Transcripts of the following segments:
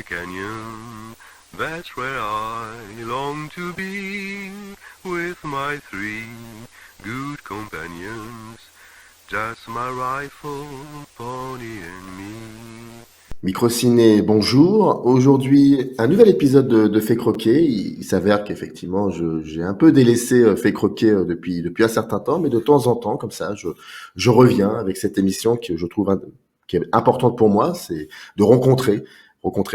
canyon. That's where I long to be with my three good companions. Just my rifle, pony and me. Microciné, bonjour. Aujourd'hui, un nouvel épisode de Fait Croquer. Il s'avère qu'effectivement, j'ai un peu délaissé Fait Croquer depuis un certain temps, mais de temps en temps, comme ça, je reviens avec cette émission que je trouve qui est importante pour moi, c'est de rencontrer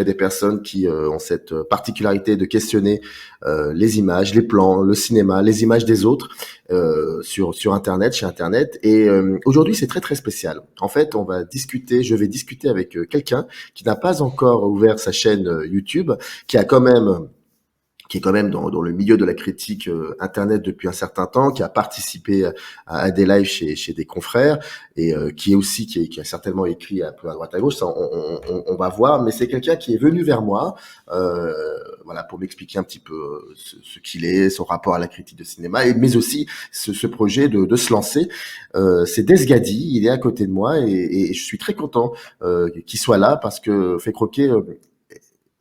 des personnes qui ont cette particularité de questionner les images, les plans, le cinéma, les images des autres sur Internet, chez Internet. Et aujourd'hui, c'est très très spécial. En fait, je vais discuter avec quelqu'un qui n'a pas encore ouvert sa chaîne YouTube, qui a quand même qui est quand même dans le milieu de la critique internet depuis un certain temps, qui a participé à des lives chez des confrères et qui a certainement écrit un peu à droite à gauche. Ça, on va voir, mais c'est quelqu'un qui est venu vers moi, voilà, pour m'expliquer un petit peu ce qu'il est, son rapport à la critique de cinéma, mais aussi ce projet de se lancer. C'est Desgadi, il est à côté de moi et je suis très content qu'il soit là parce que Fait Croquer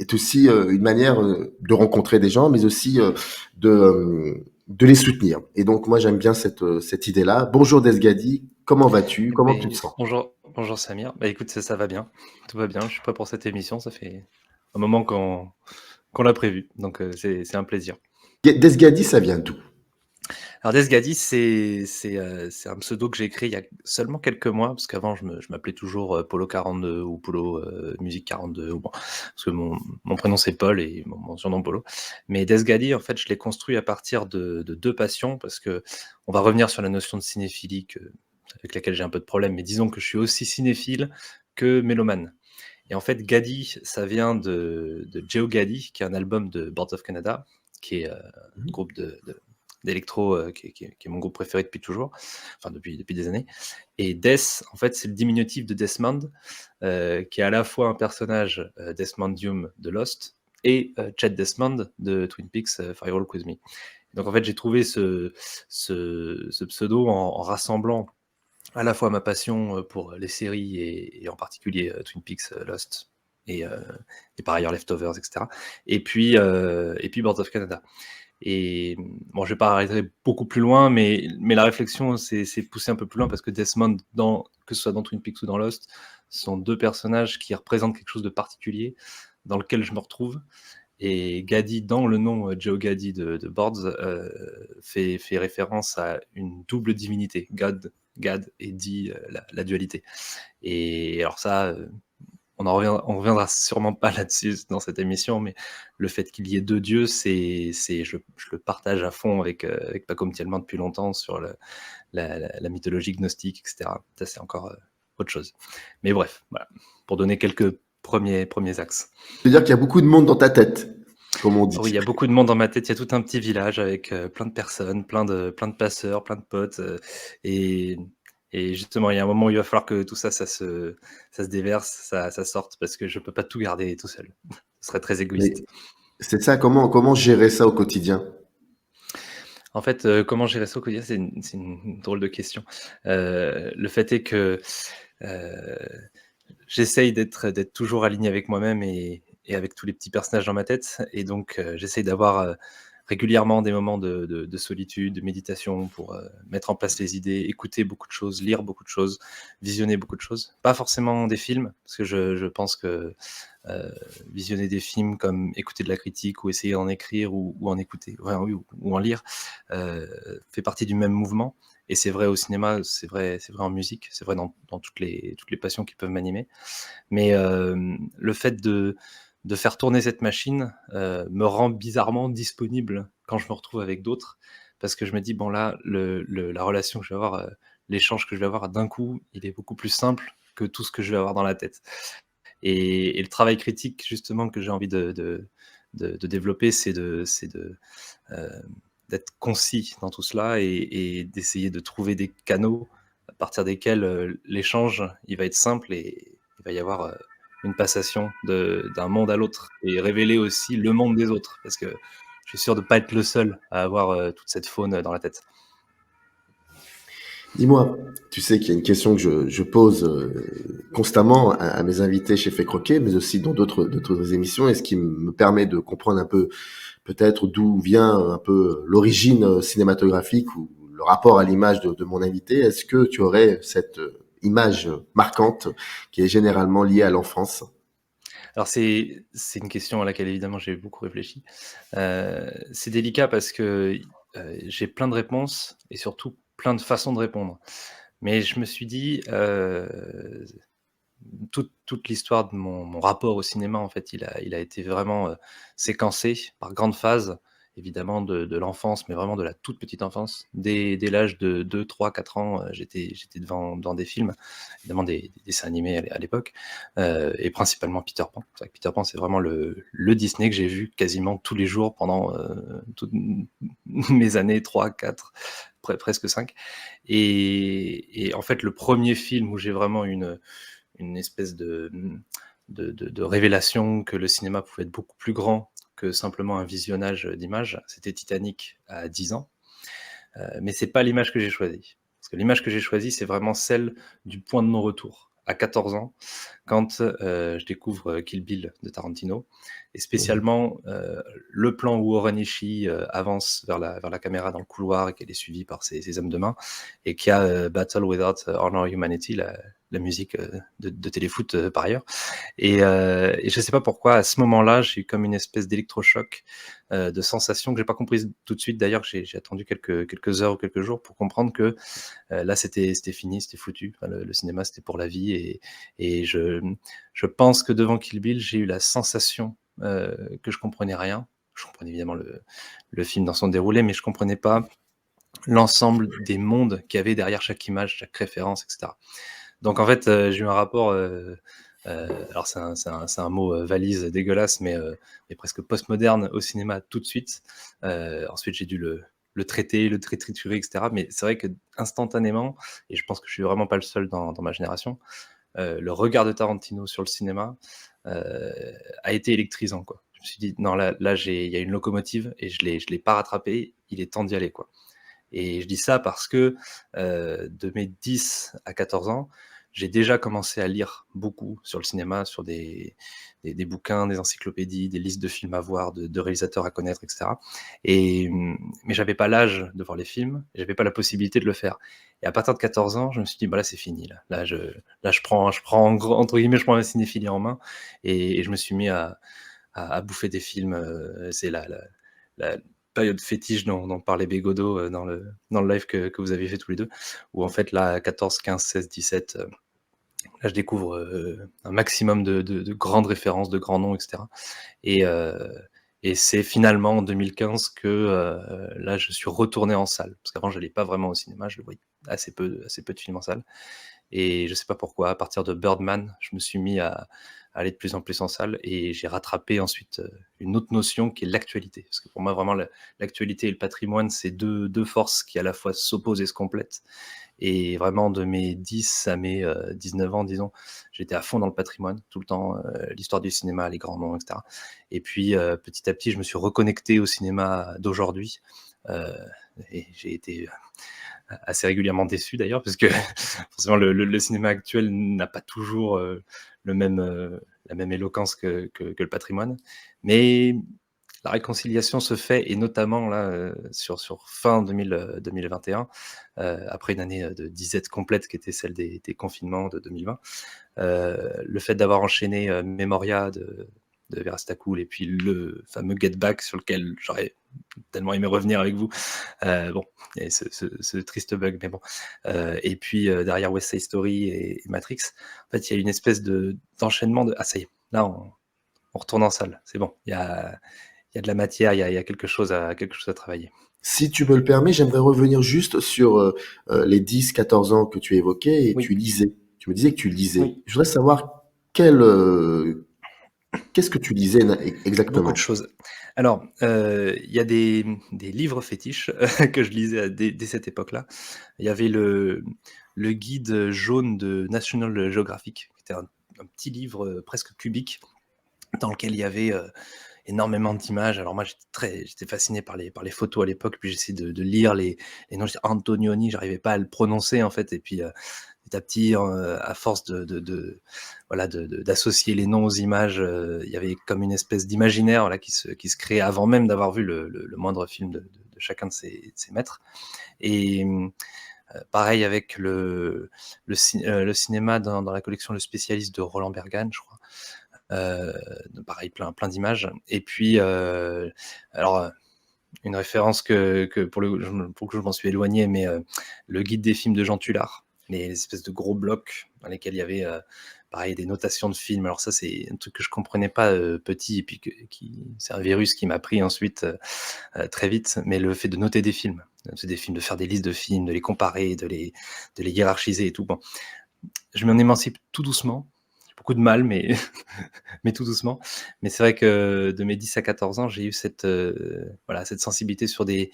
est aussi une manière de rencontrer des gens, mais aussi de les soutenir. Et donc, moi, j'aime bien cette idée-là. Bonjour Desgadi, comment vas-tu? Comment tu te Ben, sens? bonjour Samir. Bah écoute, ça va bien. Tout va bien. Je suis prêt pour cette émission. Ça fait un moment qu'on l'a prévu. Donc c'est un plaisir. Desgadi, ça vient d'où? Alors Desgadi, c'est un pseudo que j'ai créé il y a seulement quelques mois, parce qu'avant je m'appelais toujours Polo 42 ou Polo Musique 42, ou bon, parce que mon prénom c'est Paul et mon surnom Polo. Mais Desgadi, en fait, je l'ai construit à partir de deux passions, parce que on va revenir sur la notion de cinéphilie avec laquelle j'ai un peu de problème, mais disons que je suis aussi cinéphile que mélomane. Et en fait, Gadi, ça vient de Geo Gadi, qui est un album de Boards of Canada, qui est un groupe d'électro, qui est mon groupe préféré depuis toujours, enfin depuis des années. Et Death, en fait, c'est le diminutif de Desmond, qui est à la fois un personnage Desmondium de Lost et Chad Desmond de Twin Peaks Firewalk With Me. Donc en fait, j'ai trouvé ce pseudo en rassemblant à la fois ma passion pour les séries et en particulier Twin Peaks, Lost et par ailleurs Leftovers, etc. Et puis Boards of Canada. Et bon, je vais pas arrêter beaucoup plus loin, mais la réflexion s'est poussée un peu plus loin parce que Desmond, que ce soit dans Twin Peaks ou dans Lost, sont deux personnages qui représentent quelque chose de particulier dans lequel je me retrouve. Et Gadi, dans le nom Joe Gadi de Boards, fait référence à une double divinité, God et Di, la dualité. Et alors ça, on reviendra sûrement pas là-dessus dans cette émission, mais le fait qu'il y ait deux dieux, je le partage à fond avec Paco Mtielman depuis longtemps sur la mythologie gnostique, etc. Ça, c'est encore autre chose. Mais bref, voilà, pour donner quelques premiers axes. C'est-à-dire qu'il y a beaucoup de monde dans ta tête, comme on dit. Oui, il y a beaucoup de monde dans ma tête. Il y a tout un petit village avec plein de personnes, plein de passeurs, plein de potes. Et, et justement, il y a un moment où il va falloir que tout ça, ça se déverse, ça sorte, parce que je peux pas tout garder tout seul. Ce serait très Mais égoïste. c'est ça, comment gérer ça au quotidien? En fait, comment gérer ça au quotidien, c'est une drôle de question. Le fait est que euh, j'essaye d'être toujours aligné avec moi-même et avec tous les petits personnages dans ma tête. Et donc, j'essaye d'avoir régulièrement des moments de solitude, de méditation pour mettre en place les idées, écouter beaucoup de choses, lire beaucoup de choses, visionner beaucoup de choses. Pas forcément des films, parce que je pense que visionner des films comme écouter de la critique ou essayer d'en écrire ou en écouter, enfin, oui, ou en lire, fait partie du même mouvement. Et c'est vrai au cinéma, c'est vrai en musique, c'est vrai dans toutes les passions qui peuvent m'animer. Mais le fait de faire tourner cette machine me rend bizarrement disponible quand je me retrouve avec d'autres, parce que je me dis, bon là, la relation que je vais avoir, l'échange que je vais avoir d'un coup, il est beaucoup plus simple que tout ce que je vais avoir dans la tête. Et le travail critique justement que j'ai envie de développer, c'est euh, d'être concis dans tout cela et d'essayer de trouver des canaux à partir desquels l'échange il va être simple et il va y avoir une passation d'un monde à l'autre et révéler aussi le monde des autres, parce que je suis sûr de ne pas être le seul à avoir toute cette faune dans la tête. Dis-moi, tu sais qu'il y a une question que je pose constamment à mes invités chez Fait Croquet, mais aussi dans d'autres émissions, et ce qui me permet de comprendre un peu peut-être d'où vient un peu l'origine cinématographique ou le rapport à l'image de mon invité. Est-ce que tu aurais cette image marquante qui est généralement liée à l'enfance? Alors c'est une question à laquelle évidemment j'ai beaucoup réfléchi. C'est délicat parce que, j'ai plein de réponses et surtout plein de façons de répondre. Mais je me suis dit, toute l'histoire de mon rapport au cinéma, en fait, il a été vraiment, séquencé par grandes phases, évidemment de l'enfance, mais vraiment de la toute petite enfance. Dès l'âge de 2, 3, 4 ans, j'étais devant des films, évidemment des dessins animés à l'époque, et principalement Peter Pan. C'est vrai que Peter Pan, c'est vraiment le Disney que j'ai vu quasiment tous les jours pendant, toutes mes années 3, 4, presque 5. Et en fait, le premier film où j'ai vraiment une espèce de révélation que le cinéma pouvait être beaucoup plus grand que simplement un visionnage d'images. C'était Titanic à 10 ans, mais c'est pas l'image que j'ai choisie. Parce que l'image que j'ai choisie, c'est vraiment celle du point de non-retour, à 14 ans, quand, je découvre, Kill Bill de Tarantino et Mhm. spécialement, le plan où Warren Ishii, avance vers la caméra dans le couloir et qu'elle est suivie par ses hommes de main et qu'il y a, Battle Without Honor Humanity, la musique, de téléfoot, par ailleurs. Et je sais pas pourquoi, à ce moment-là, j'ai eu comme une espèce d'électrochoc, de sensation que j'ai pas comprise tout de suite d'ailleurs, que j'ai attendu quelques heures ou quelques jours pour comprendre que, là c'était fini, c'était foutu. Enfin le cinéma, c'était pour la vie et je pense que devant Kill Bill, j'ai eu la sensation, que je comprenais rien. Je comprenais évidemment le film dans son déroulé, mais je comprenais pas l'ensemble des mondes qu'il y avait derrière chaque image, chaque référence et cetera. Donc en fait, j'ai eu un rapport, alors c'est un mot, valise dégueulasse, mais presque postmoderne au cinéma tout de suite. Ensuite j'ai dû le traiter, le triturer et cetera. Mais c'est vrai qu'instantanément, et je pense que je suis vraiment pas le seul dans ma génération, le regard de Tarantino sur le cinéma, heu, a été électrisant, quoi. Je me suis dit: «Non, là il y a une locomotive et je l'ai pas rattrapée, il est temps d'y aller, quoi». Et je dis ça parce que, de mes 10 à 14 ans, j'ai déjà commencé à lire beaucoup sur le cinéma, sur des bouquins, des encyclopédies, des listes de films à voir, de réalisateurs à connaître et cetera. Mais j'avais pas l'âge de voir les films, j'avais pas la possibilité de le faire. Et à partir de 14 ans, je me suis dit: «Bah, là, c'est fini, là. Là, je prends en gros entre guillemets, je prends la cinéphilie en main» et je me suis mis à bouffer des films, c'est la période fétiche dont parlait Bégodeau, dans le live que vous aviez fait tous les 2, où en fait là, à 14, 15, 16, 17, là je découvre, un maximum de grandes références, de grands noms et cetera et heu et c'est finalement en 2015 que, là je suis retourné en salle. Parce qu'avant j'allais pas vraiment au cinéma, je le voyais assez peu de films en salle et je sais pas pourquoi, à partir de Birdman, je me suis mis à aller de plus en plus en salle et j'ai rattrapé ensuite, une autre notion qui est l'actualité. Parce que pour moi vraiment l'actualité et le patrimoine, c'est deux forces qui à la fois s'opposent et se complètent et vraiment de mes 10 à mes, 19 ans disons, j'étais à fond dans le patrimoine, tout le temps, l'histoire du cinéma, les grands noms et cetera et puis, petit à petit, je me suis reconnecté au cinéma d'aujourd'hui, heu et j'ai été assez régulièrement déçu d'ailleurs, parce que forcément le cinéma actuel n'a pas toujours, la même éloquence que le patrimoine. Mais la réconciliation se fait et notamment là, sur fin 2021, après une année, de disette complète qui était celle des confinements de 2020. Le fait d'avoir enchaîné, Memoria de Vera Stakoul et puis le fameux Get Back sur lequel j'aurais tellement aimé revenir avec vous. Bon, il y avait ce triste bug, mais bon. Et puis, derrière West Side Story et Matrix, en fait, il y a une espèce d'enchaînement de: «Ah ça y est, là on retourne en salle, c'est bon, il y a de la matière, il y a quelque chose à travailler». Si tu me le permets, j'aimerais revenir juste sur les 10-14 ans que tu évoquais et Oui, tu lisais. Tu me disais que tu lisais. oui, Je voudrais savoir quel, qu'est-ce que tu lisais beaucoup de exactement? choses. Alors, il y a des livres fétiches que je lisais dès cette époque-là. Il y avait le guide jaune de National Geographic, qui était un petit livre, presque cubique, dans lequel il y avait énormément d'images. Alors moi, j'étais fasciné par les photos à l'époque, puis j'essayais de lire les noms. Antonioni, j'arrivais pas à le prononcer en fait, et puis petit à petit, à force voilà, d'associer les noms aux images, il y avait comme une espèce d'imaginaire, voilà, qui se créait avant même d'avoir vu le moindre film de chacun de ces maîtres. Et pareil avec le cinéma dans la collection Le Spécialiste de Roland Bergane, je crois. Euh, Pareil, plein d'images. Et puis, alors, une référence que pour que je m'en suis éloigné, mais le guide des films de Jean Tullard, les espèces de gros blocs dans lesquels il y avait pareil des notations de films. Alors ça, c'est un truc que je comprenais pas petit, et puis c'est un virus qui m'a pris ensuite très vite. Mais le fait de noter des films, de faire des listes de films, de les comparer, de les hiérarchiser et tout. Bon, je m'en émancipe tout doucement. J'ai beaucoup de mal, mais mais tout doucement. Mais c'est vrai que de mes 10 à 14 ans, j'ai eu voilà, cette sensibilité sur des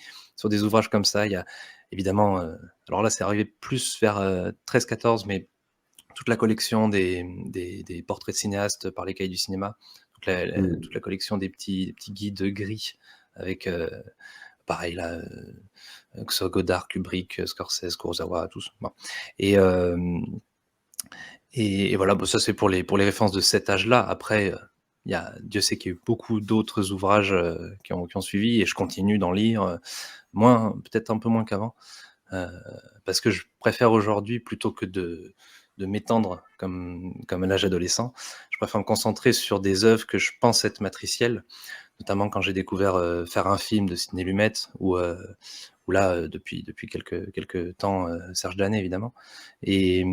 ouvrages comme ça. Il y a évidemment, alors là, c'est arrivé plus vers 13-14, mais toute la collection des portraits de cinéastes par les Cahiers du cinéma, Mmh. toute la collection des petits guides gris avec, pareil là, que ce soit Godard, Kubrick, Scorsese, Kurosawa, tous. Bon. Et, et voilà, bon, ça c'est pour les références de cet âge-là. Après, Dieu sait qu'il y a eu beaucoup d'autres ouvrages qui ont suivi, et je continue d'en lire, peut-être un peu moins qu'avant, euh, parce que je préfère aujourd'hui, plutôt que de m'étendre comme à l'âge adolescent, je préfère me concentrer sur des œuvres que je pense être matricielles, notamment quand j'ai découvert Faire un film de Sidney Lumet, ou là, depuis quelques temps, Serge Danet, évidemment. Et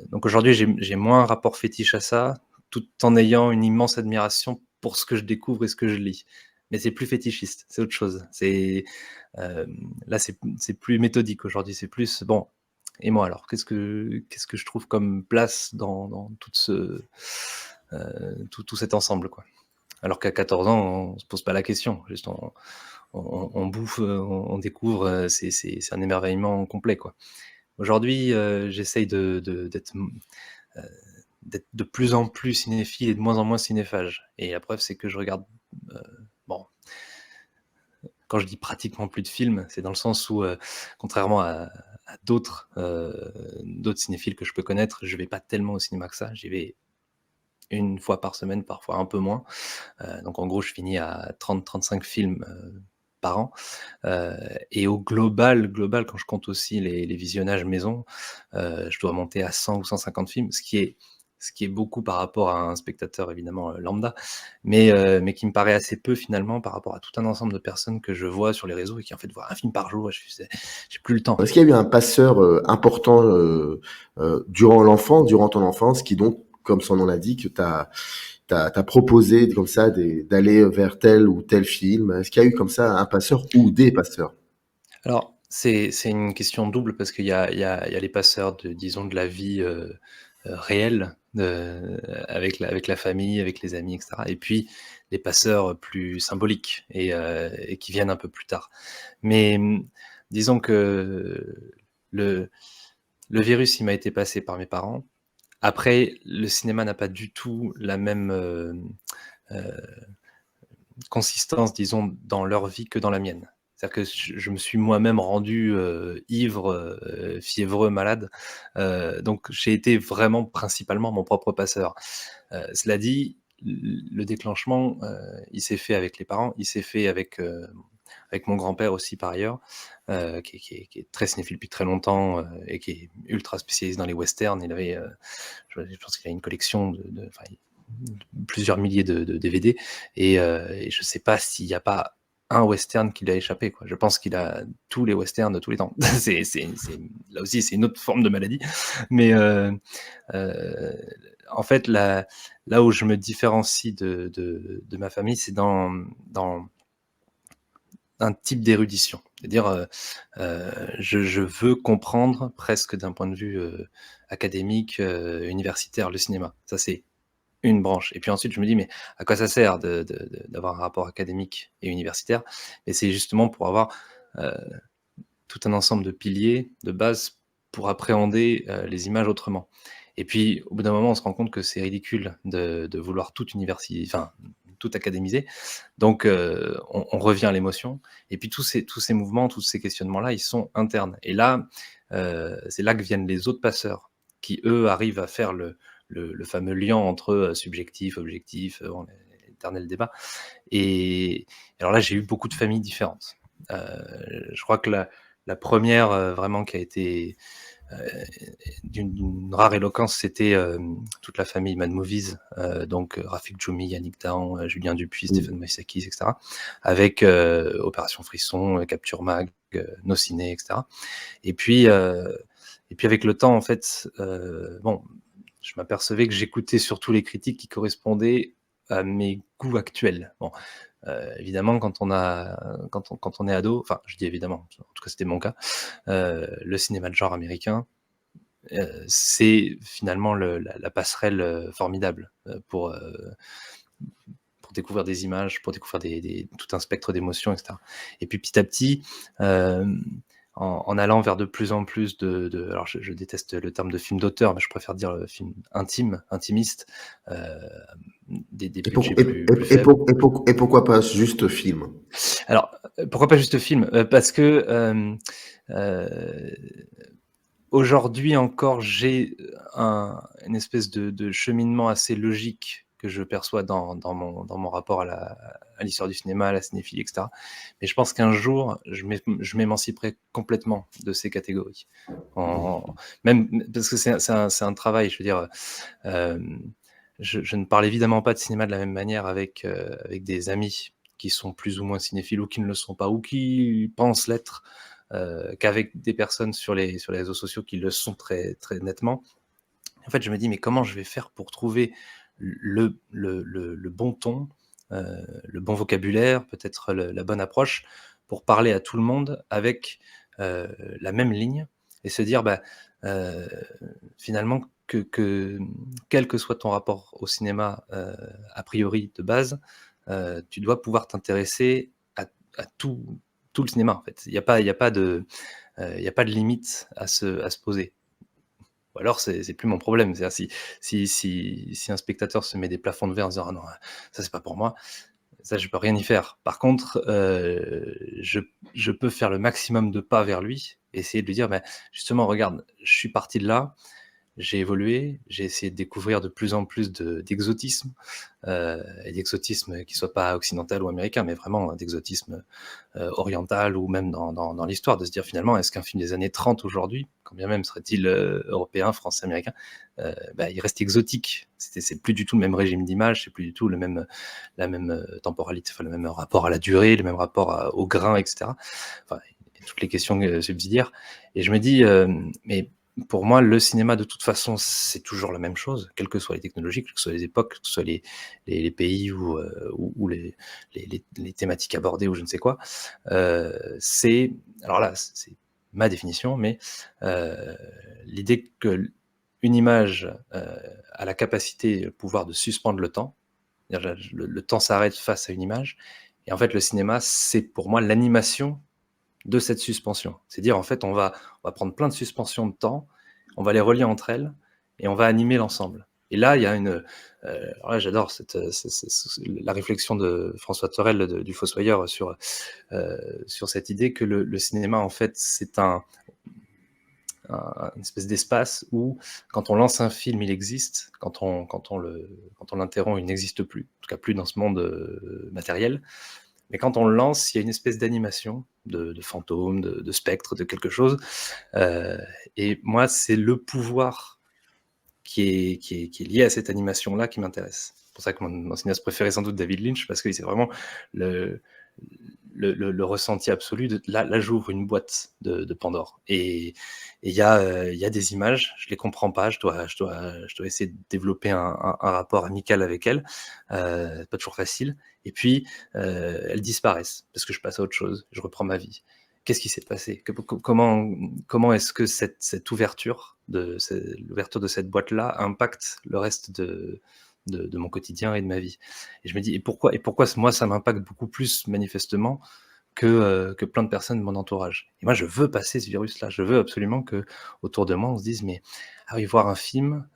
donc aujourd'hui, j'ai moins un rapport fétiche à ça, tout en ayant une immense admiration pour ce que je découvre et ce que je lis. Mais c'est plus fétichiste, c'est autre chose. Là, c'est plus méthodique aujourd'hui, c'est plus bon. Et moi alors, qu'est-ce que je trouve comme place dans tout cet ensemble, quoi. Alors qu'à 14 ans, on se pose pas la question, juste on bouffe, on découvre, c'est un émerveillement complet, quoi. Aujourd'hui, j'essaye heu, d'être de plus en plus cinéphile et de moins en moins cinéphage, et la preuve, c'est que je regarde, heu, bon, quand je dis pratiquement plus de films, c'est dans le sens où, contrairement à d'autres cinéphiles que je peux connaître, je vais pas tellement au cinéma que ça. J'y vais une fois par semaine, parfois un peu moins. Donc en gros, je finis à 30-35 films, par an. Heu et au global, quand je compte aussi les visionnages maison, je dois monter à 100 ou 150 films, ce qui est beaucoup par rapport à un spectateur évidemment, lambda, mais qui me paraît assez peu finalement par rapport à tout un ensemble de personnes que je vois sur les réseaux et qui en fait voient un film par jour, et je fais: «J'ai plus le temps». Est-ce qu'il y a eu un passeur important durant ton enfance, qui donc, comme son nom l'indique, t'a proposé comme ça d'aller vers tel ou tel film? Est-ce qu'il y a eu comme ça un passeur ou des passeurs? Alors, c'est une question double, parce qu'il y a les passeurs disons de la vie, réelle, avec la famille, avec les amis, et cetera, et puis les passeurs plus symboliques et qui viennent un peu plus tard. Mais, disons que le le virus, il m'a été passé par mes parents. Après, le cinéma n'a pas du tout la même, heu, consistance, disons, dans leur vie que dans la mienne. C'est-à-dire que je me suis moi-même rendu, ivre, fiévreux, malade, donc j'ai été vraiment principalement mon propre passeur. Cela dit, le déclenchement, il s'est fait avec les parents, il s'est fait avec mon grand-père aussi par ailleurs, qui est très cinéphile depuis très longtemps, et qui est ultra spécialisé dans les westerns. Il avait, je pense qu'il a une collection enfin, plusieurs milliers de DVD, et je sais pas s'il y a pas un western qui lui a échappé, quoi. Je pense qu'il a tous les westerns de tous les temps. Là aussi, c'est une autre forme de maladie, mais heu, en fait, là où je me différencie de ma famille, c'est dans un type d'érudition. C'est-à-dire, je veux comprendre presque d'un point de vue, académique, universitaire, le cinéma. Ça, c'est une branche, et puis ensuite je me dis: «Mais à quoi ça sert d'avoir un rapport académique et universitaire?» Et c'est justement pour avoir, heu, tout un ensemble de piliers, de bases pour appréhender, les images autrement. Et puis au bout d'un moment, on se rend compte que c'est ridicule de vouloir tout universi enfin, tout académisé. Donc, on revient à l'émotion. Et puis tous ces mouvements, tous ces questionnements-là, ils sont internes. Et là, c'est là que viennent les autres passeurs, qui eux arrivent à faire le fameux lien entre subjectif, objectif, l'éternel débat. Et alors là, j'ai eu beaucoup de familles différentes. Je crois que la première vraiment qui a été d'une rare éloquence, c'était toute la famille Mad Movies, donc Rafik Djoumi, Yannick Dahan, Julien Dupuis, Stéphane Moïsakis, etc. Avec Opération Frisson, Capture Mag, Nos Ciné, etc. Et puis avec le temps, en fait, bon, je m'apercevais que j'écoutais surtout les critiques qui correspondaient à mes goûts actuels. Bon, évidemment, quand on est ado, enfin, je dis évidemment, en tout cas c'était mon cas, le cinéma de genre américain, c'est finalement la passerelle formidable pour découvrir des images, pour découvrir tout un spectre d'émotions, etc. Et puis petit à petit, en allant vers de plus en plus alors je déteste le terme de film d'auteur, mais je préfère dire film intime, intimiste, des Et, pour- budgets et, plus et, et, faibles. pour- et pour- et pourquoi pas juste film? Alors, pourquoi pas juste film? Parce que aujourd'hui encore, j'ai une espèce de cheminement assez logique que je perçois dans mon rapport à l'histoire du cinéma, à la cinéphilie, etc. Mais je pense qu'un jour, je m'émanciperai complètement de ces catégories. Même parce que c'est un travail, je veux dire, je ne parle évidemment pas de cinéma de la même manière avec des amis qui sont plus ou moins cinéphiles ou qui ne le sont pas ou qui pensent l'être, qu'avec des personnes sur les réseaux sociaux qui le sont très, très nettement. En fait, je me dis: «Mais comment je vais faire pour trouver le bon ton, le bon vocabulaire, peut-être la bonne approche pour parler à tout le monde avec, la même ligne?» Et se dire: «Bah, heu, finalement que quel que soit ton rapport au cinéma, a priori de base, tu dois pouvoir t'intéresser à tout le cinéma, en fait. Il y a pas de limite à se poser. Ou alors c'est plus mon problème. C'est-à-dire si un spectateur se met des plafonds de verre en disant: «Ah non, ça c'est pas pour moi», ça je peux rien y faire. Par contre, je peux faire le maximum de pas vers lui, essayer de lui dire: «Bah, justement regarde, je suis parti de là, j'ai évolué, j'ai essayé de découvrir de plus en plus d'exotisme, et d'exotisme qui soit pas occidental ou américain, mais vraiment d'exotisme, oriental ou même dans l'histoire, de se dire finalement: «Est-ce qu'un film des années 30 aujourd'hui, quand bien même serait-il, européen, français, américain, bah, il reste exotique?» C'est plus du tout le même régime d'image, c'est plus du tout la même, temporalité, enfin le même rapport à la durée, le même rapport au grain, et cetera. Enfin, et toutes les questions, subsidiaires. Et je me dis, mais pour moi, le cinéma, de toute façon, c'est toujours la même chose, quelles que soient les technologies, quelles que soient les époques, que ce soit les pays ou les thématiques abordées ou je ne sais quoi. C'est alors là, c'est ma définition, mais heu, l'idée qu'une image, a la capacité, le pouvoir de suspendre le temps. C'est-à-dire le temps s'arrête face à une image et en fait, le cinéma, c'est pour moi l'animation de cette suspension. C'est dire, en fait, on va prendre plein de suspensions de temps, on va les relier entre elles et on va animer l'ensemble. Et là, il y a alors là, j'adore la réflexion de François Torel, du Fossoyeur, sur cette idée que le cinéma, en fait, c'est une espèce d'espace où, quand on lance un film, il existe, quand on l'interrompt, il n'existe plus. En tout cas, plus dans ce monde matériel. Mais quand on le lance, il y a une espèce d'animation, de fantôme, de spectre, de quelque chose. Euh, et moi, c'est le pouvoir qui est lié à cette animation-là qui m'intéresse. C'est pour ça que mon cinéaste préféré, sans doute David Lynch, parce que c'est vraiment le, le ressenti absolu de là, j'ouvre une boîte de Pandore. Et il y a des images, je les comprends pas, je dois essayer de développer un rapport amical avec elles, pas toujours facile. Et puis, elles disparaissent parce que je passe à autre chose, je reprends ma vie. Qu'est-ce qui s'est passé? Comment est-ce que cette ouverture l'ouverture de cette boîte-là impacte le reste de mon quotidien et de ma vie? Et je me dis: et pourquoi moi ça m'impacte beaucoup plus manifestement que plein de personnes de mon entourage. Et moi, je veux passer ce virus-là. Je veux absolument que autour de moi, on se dise: «Mais ah oui, voir un film,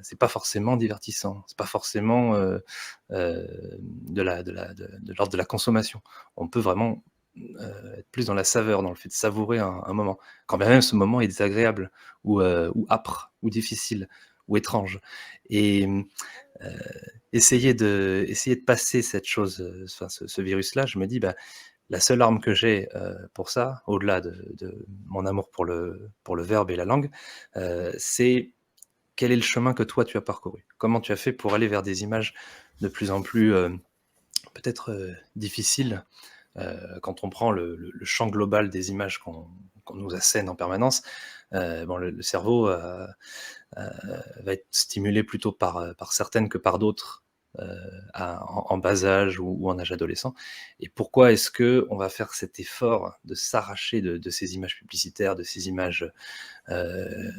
c'est pas forcément divertissant. C'est pas forcément, de l'ordre de la consommation». On peut vraiment, être plus dans la saveur, dans le fait de savourer un moment. Quand bien même ce moment est désagréable ou âpre ou difficile ou étrange et heu, essayer de passer cette chose, enfin ce virus-là, je me dis: «Bah, la seule arme que j'ai, pour ça, au-delà de mon amour pour le verbe et la langue, c'est quel est le chemin que toi tu as parcouru? Comment tu as fait pour aller vers des images de plus en plus, peut-être, difficiles?» Quand on prend le champ global des images qu'on nous assène en permanence, bon le cerveau, va être stimulé plutôt par certaines que par d'autres, heu, en bas âge ou en âge adolescent. Et pourquoi est-ce qu'on va faire cet effort de s'arracher de ces images publicitaires, de ces images, heu,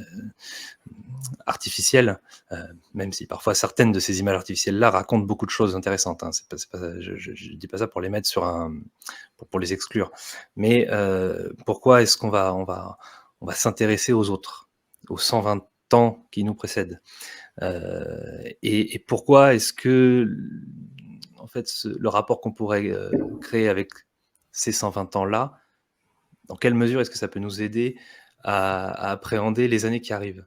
artificielles? Heu, Même si parfois certaines de ces images artificielles-là racontent beaucoup de choses intéressantes, hein. C'est pas je dis pas ça pour les mettre sur un pour les exclure. Mais, pourquoi est-ce on va s'intéresser aux autres, aux 120 ans qui nous précèdent? Et pourquoi est-ce que en fait, le rapport qu'on pourrait, créer avec ces 120 ans-là, dans quelle mesure est-ce que ça peut nous aider à appréhender les années qui arrivent?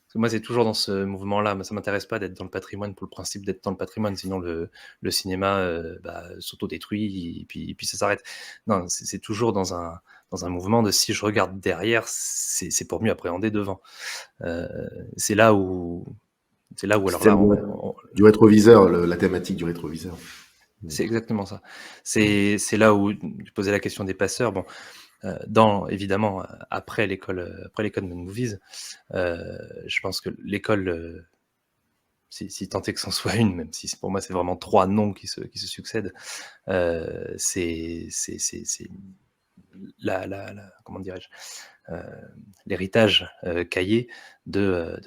Parce que moi, c'est toujours dans ce mouvement-là. Moi, ça m'intéresse pas d'être dans le patrimoine pour le principe d'être dans le patrimoine, sinon le cinéma, bah, s'autodétruit et puis ça s'arrête. Non, c'est toujours dans un mouvement de si je regarde derrière, c'est pour mieux appréhender devant. Heu, c'est là où alors C'est là, le du rétroviseur, la thématique du rétroviseur. Mmh. c'est exactement ça. C'est là où tu posais la question des passeurs. Bon, dans évidemment, après l'école de Movies, je pense que l'école, si tant est que c'en soit une, même si pour moi c'est vraiment 3 noms qui se succèdent, c'est la comment dirais-je? Heu, L'héritage, Caillé de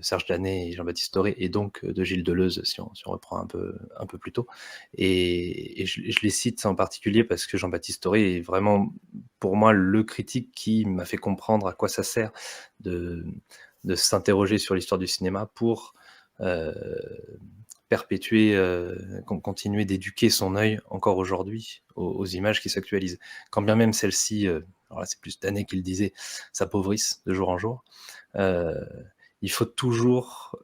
Serge Danet et Jean-Baptiste Toré et donc de Gilles Deleuze si on reprend un peu plus tôt et je les cite en particulier parce que Jean-Baptiste Toré est vraiment pour moi le critique qui m'a fait comprendre à quoi ça sert de s'interroger sur l'histoire du cinéma pour, heu, perpétuer, continuer d'éduquer son œil encore aujourd'hui aux images qui s'actualisent. Quand bien même celles-ci, alors là c'est plus Danet qui le disait, s'appauvrissent de jour en jour, heu, il faut toujours,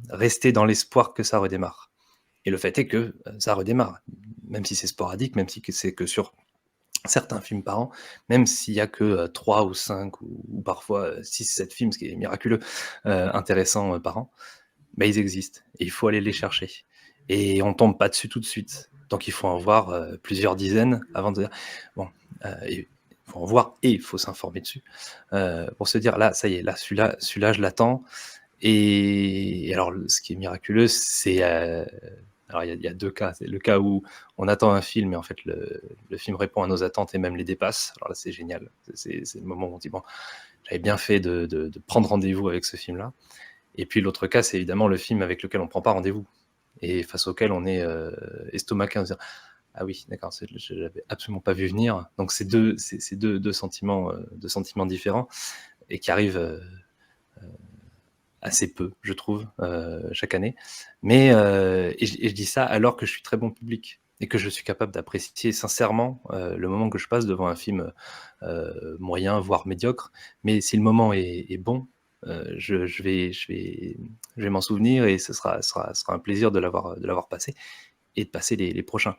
rester dans l'espoir que ça redémarre et le fait est que, ça redémarre, même si c'est sporadique, même si que c'est que sur certains films par an, même s'il y a que, 3 ou 5 ou parfois, 6-7 films, ce qui est miraculeux, intéressants, par an, bah, ils existent et il faut aller les chercher et on tombe pas dessus tout de suite. Donc il faut en voir, plusieurs dizaines avant de dire bon, et il faut en voir et il faut s'informer dessus, pour se dire: «Là, ça y est, là, celui-là, je l'attends» et alors ce qui est miraculeux, c'est, alors il y a 2 cas. C'est le cas où on attend un film et en fait le film répond à nos attentes et même les dépasse. Alors là, c'est génial. C'est le moment où on dit: «Bon, j'avais bien fait de prendre rendez-vous avec ce film-là». Et puis l'autre cas, c'est évidemment le film avec lequel on prend pas rendez-vous et face auquel on est, estomaqué en se disant: «Ah oui, d'accord, je l'avais absolument pas vu venir». Donc c'est 2 sentiments, 2 sentiments différents et qui arrivent, assez peu, je trouve, chaque année. Mais, et je dis ça alors que je suis très bon public et que je suis capable d'apprécier sincèrement, le moment que je passe devant un film, moyen, voire médiocre. Mais si le moment est bon, je vais m'en souvenir et ce sera un plaisir de l'avoir passé et de passer les prochains.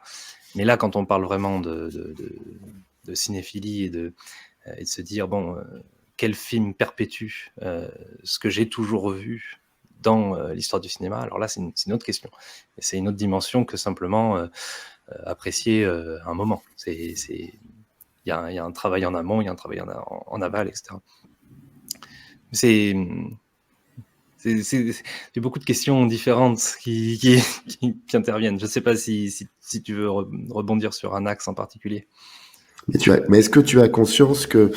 Mais là, quand on parle vraiment de cinéphilie et de se dire: «Bon, quel film perpétue, ce que j'ai toujours vu dans, l'histoire du cinéma?» alors là, c'est une autre question et c'est une autre dimension que simplement, apprécier, un moment. Il y a un travail en amont, il y a un travail en aval et cetera. C'est, mmh, c'est beaucoup de questions différentes qui interviennent. Je ne sais pas si tu veux rebondir sur un axe en particulier? Mais est-ce que tu as conscience que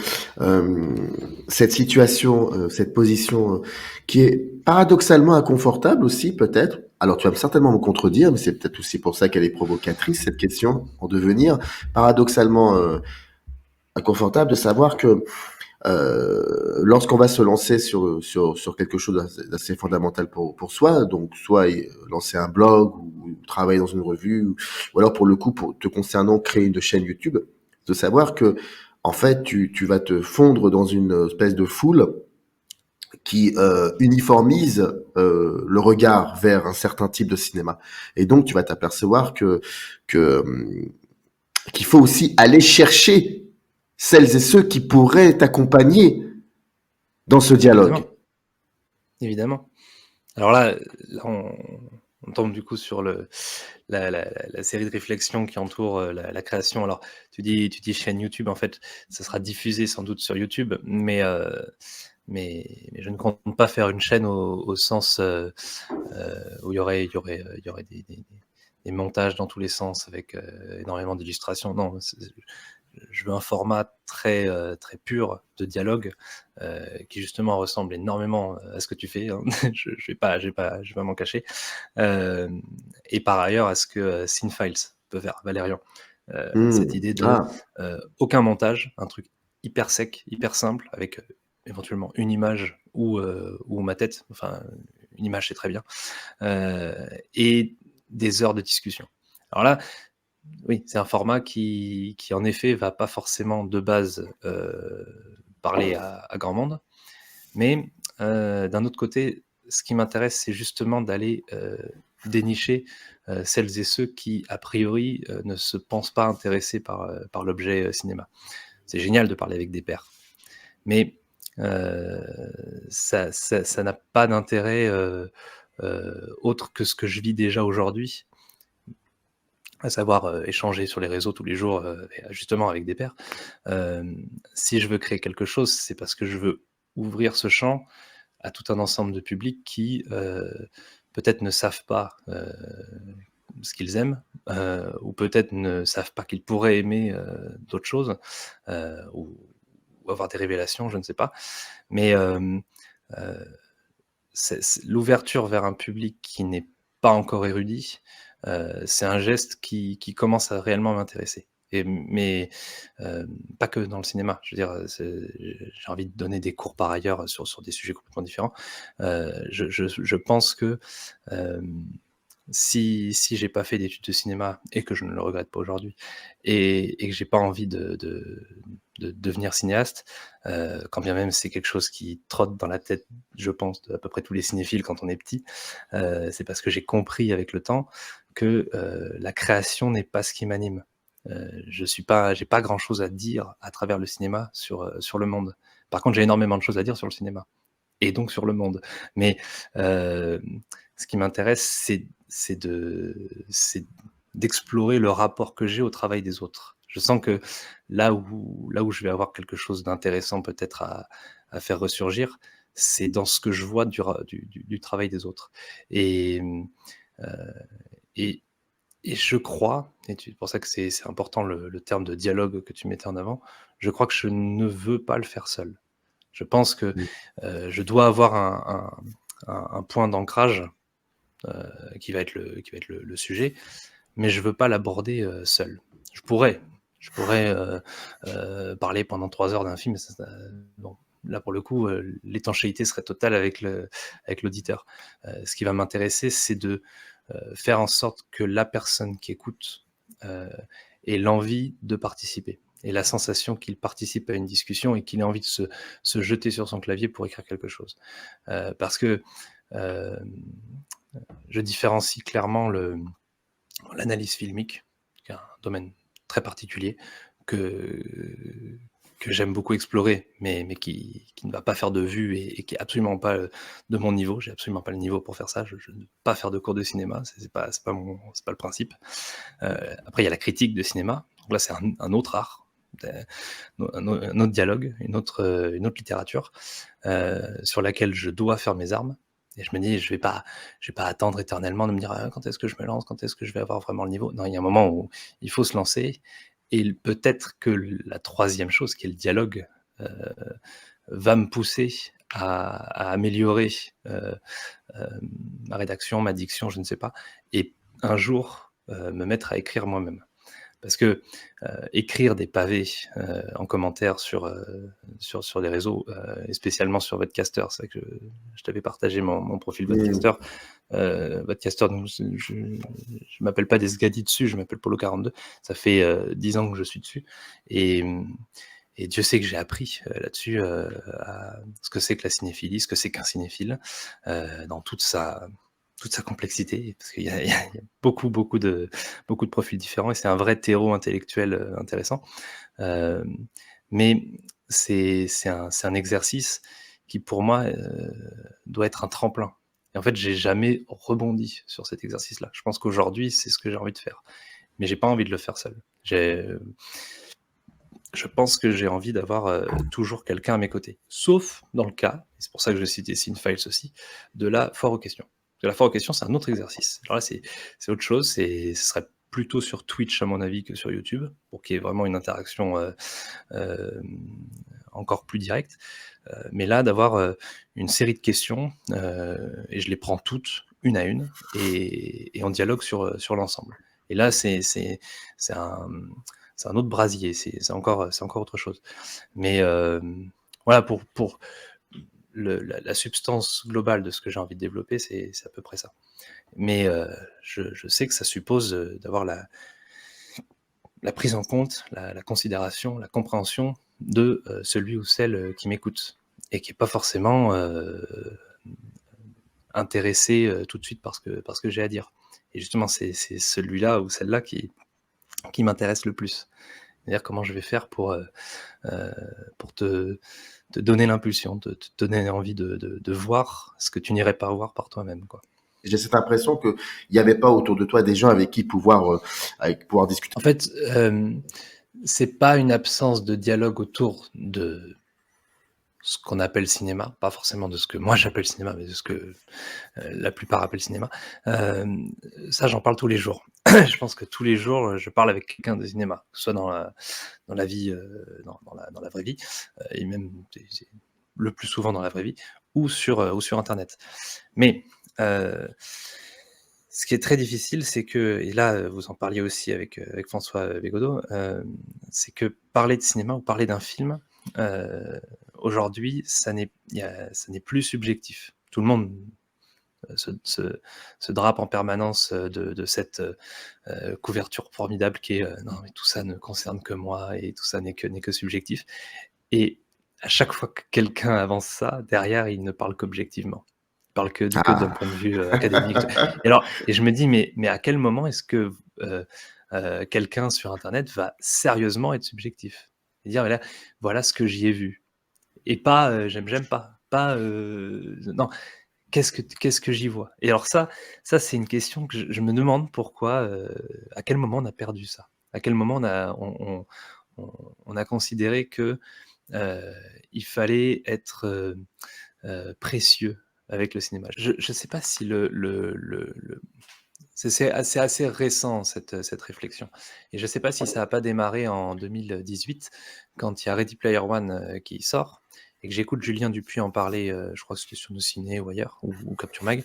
cette situation, cette position qui est paradoxalement inconfortable aussi peut-être, alors tu vas certainement me contredire, mais c'est peut-être aussi pour ça qu'elle est provocatrice, cette question en devenir, paradoxalement inconfortable de savoir que lorsqu'on va se lancer sur quelque chose d'assez fondamental pour soi, donc soit lancer un blog ou travailler dans une revue, ou alors pour le coup, pour te concernant, créer une chaîne YouTube, de savoir que en fait, tu vas te fondre dans une espèce de foule qui uniformise le regard vers un certain type de cinéma. Et donc, tu vas t'apercevoir que qu'il faut aussi aller chercher celles et ceux qui pourraient t'accompagner dans ce dialogue. Évidemment. Alors là on tombe du coup sur la série de réflexions qui entoure la création. Alors, tu dis chaîne YouTube, en fait, ça sera diffusé sans doute sur YouTube, mais je ne compte pas faire une chaîne au sens où il y aurait des montages dans tous les sens avec énormément d'illustrations. Non, je veux un format très pur de dialogue qui justement ressemble énormément à ce que tu fais. Hein. je vais pas m'en cacher. Et par ailleurs, à ce que Cinefiles peut faire, Valérian. Cette idée de aucun montage, un truc hyper sec, hyper simple, avec éventuellement une image ou ma tête. Enfin, une image, c'est très bien. Et des heures de discussion. Alors là, oui, c'est un format qui en effet va pas forcément de base parler à grand monde, mais d'un autre côté, ce qui m'intéresse, c'est justement d'aller dénicher celles et ceux qui, a priori, ne se pensent pas intéressés par l'objet cinéma. C'est génial de parler avec des pairs, mais ça n'a pas d'intérêt autre que ce que je vis déjà aujourd'hui, à savoir échanger sur les réseaux tous les jours, justement avec des pairs. Si je veux créer quelque chose, c'est parce que je veux ouvrir ce champ à tout un ensemble de publics qui peut-être ne savent pas ce qu'ils aiment, ou peut-être ne savent pas qu'ils pourraient aimer d'autres choses, ou avoir des révélations, je ne sais pas. Mais l'ouverture vers un public qui n'est pas encore érudit, c'est un geste qui commence à réellement m'intéresser. Mais pas que dans le cinéma. Je veux dire, j'ai envie de donner des cours par ailleurs sur des sujets complètement différents. Je pense que si j'ai pas fait d'études de cinéma et que je ne le regrette pas aujourd'hui, et que j'ai pas envie de devenir cinéaste, quand bien même c'est quelque chose qui trotte dans la tête, je pense, d'à peu près tous les cinéphiles quand on est petit, c'est parce que j'ai compris avec le temps que la création n'est pas ce qui m'anime. J'ai pas grand chose à dire à travers le cinéma sur le monde. Par contre, j'ai énormément de choses à dire sur le cinéma et donc sur le monde. Mais ce qui m'intéresse, c'est d'explorer le rapport que j'ai au travail des autres. Je sens que là où je vais avoir quelque chose d'intéressant peut-être à faire ressurgir, c'est dans ce que je vois du travail des autres. Et et et je crois, et c'est pour ça que c'est important le terme de dialogue que tu mettais en avant, je crois que je ne veux pas le faire seul. Je pense que Mmh. je dois avoir un point d'ancrage qui va être le sujet, mais je veux pas l'aborder seul. Je pourrais, parler pendant 3 heures d'un film, mais bon, là pour le coup, l'étanchéité serait totale avec l'auditeur. Ce qui va m'intéresser, c'est de faire en sorte que la personne qui écoute ait l'envie de participer et la sensation qu'il participe à une discussion et qu'il ait envie de se jeter sur son clavier pour écrire quelque chose. Parce que euh, je différencie clairement l'analyse filmique, qui est un domaine très particulier que, que j'aime beaucoup explorer, mais qui ne va pas faire de vue et qui est absolument pas de mon niveau. J'ai absolument pas le niveau pour faire ça. Je ne veux pas faire de cours de cinéma, c'est pas le principe. Après, il y a la critique de cinéma. Donc là, c'est un autre art, un autre dialogue, une autre littérature sur laquelle je dois faire mes armes. Et je me dis, je vais pas attendre éternellement de me dire quand est-ce que je me lance, quand est-ce que je vais avoir vraiment le niveau. Non, il y a un moment où il faut se lancer Et peut-être que la troisième chose, qui est le dialogue, va me pousser à améliorer ma rédaction, ma diction, je ne sais pas, et un jour me mettre à écrire moi-même. Parce que écrire des pavés en commentaire sur les réseaux, et spécialement sur Vodcaster, c'est vrai que je t'avais partagé mon profil Vodcaster. Vodcaster, donc je m'appelle pas Desgadi dessus, je m'appelle Polo42. Ça fait 10 ans que je suis dessus. Et Dieu sait que j'ai appris là-dessus ce que c'est que la cinéphilie, ce que c'est qu'un cinéphile, dans toute sa complexité, parce qu'il y a beaucoup de profils différents, et c'est un vrai terreau intellectuel intéressant. Mais c'est un exercice qui, pour moi, doit être un tremplin. Et en fait, j'ai jamais rebondi sur cet exercice-là. Je pense qu'aujourd'hui, c'est ce que j'ai envie de faire. Mais j'ai pas envie de le faire seul. Je pense que j'ai envie d'avoir toujours quelqu'un à mes côtés. Sauf dans le cas, et c'est pour ça que je citais Cinefiles aussi, de la foire aux questions. Parce que la foire aux questions, c'est un autre exercice. Alors là, c'est autre chose. Ce serait plutôt sur Twitch, à mon avis, que sur YouTube, pour qu'il y ait vraiment une interaction encore plus directe. Mais là, d'avoir une série de questions, et je les prends toutes, une à une, et on dialogue sur l'ensemble. Et là, c'est un autre brasier, c'est encore autre chose. Mais voilà, pour la substance globale de ce que j'ai envie de développer, c'est à peu près ça. Mais je sais que ça suppose d'avoir la prise en compte, la considération, la compréhension de celui ou celle qui m'écoute, et qui n'est pas forcément intéressé tout de suite par ce que j'ai à dire. Et justement, c'est celui-là ou celle-là qui m'intéresse le plus. C'est-à-dire comment je vais faire pour te donner l'impulsion, te donner envie de voir ce que tu n'irais pas voir par toi-même, quoi. J'ai cette impression qu'il n'y avait pas autour de toi des gens avec qui pouvoir discuter. En fait, c'est pas une absence de dialogue autour de ce qu'on appelle cinéma, pas forcément de ce que moi j'appelle cinéma, mais de ce que la plupart appellent cinéma. Ça, j'en parle tous les jours. Je pense que tous les jours, je parle avec quelqu'un de cinéma, que ce soit dans la vie, dans la vraie vie, et même c'est le plus souvent dans la vraie vie, ou sur Internet. Mais ce qui est très difficile, c'est que, et là, vous en parliez aussi avec François Bégodeau, c'est que parler de cinéma ou parler d'un film, aujourd'hui, ça n'est plus subjectif. Tout le monde se drape en permanence de cette couverture formidable qui est non, mais tout ça ne concerne que moi, et tout ça n'est que subjectif. Et à chaque fois que quelqu'un avance ça, derrière, il ne parle qu'objectivement. Il parle que d'un point de vue académique. Et je me dis, mais à quel moment est-ce que quelqu'un sur Internet va sérieusement être subjectif et dire, voilà ce que j'y ai vu, et pas j'aime pas, non, qu'est-ce que j'y vois? Et alors ça c'est une question que je me demande pourquoi, à quel moment on a perdu ça? À quel moment on a considéré que il fallait être précieux avec le cinéma? Je sais pas si c'est assez récent, cette réflexion, et je sais pas si ça a pas démarré en 2018, quand il y a Ready Player One qui sort, et que j'écoute Julien Dupuis en parler, je crois que c'était sur Nos Ciné ou ailleurs, ou Capture Mag,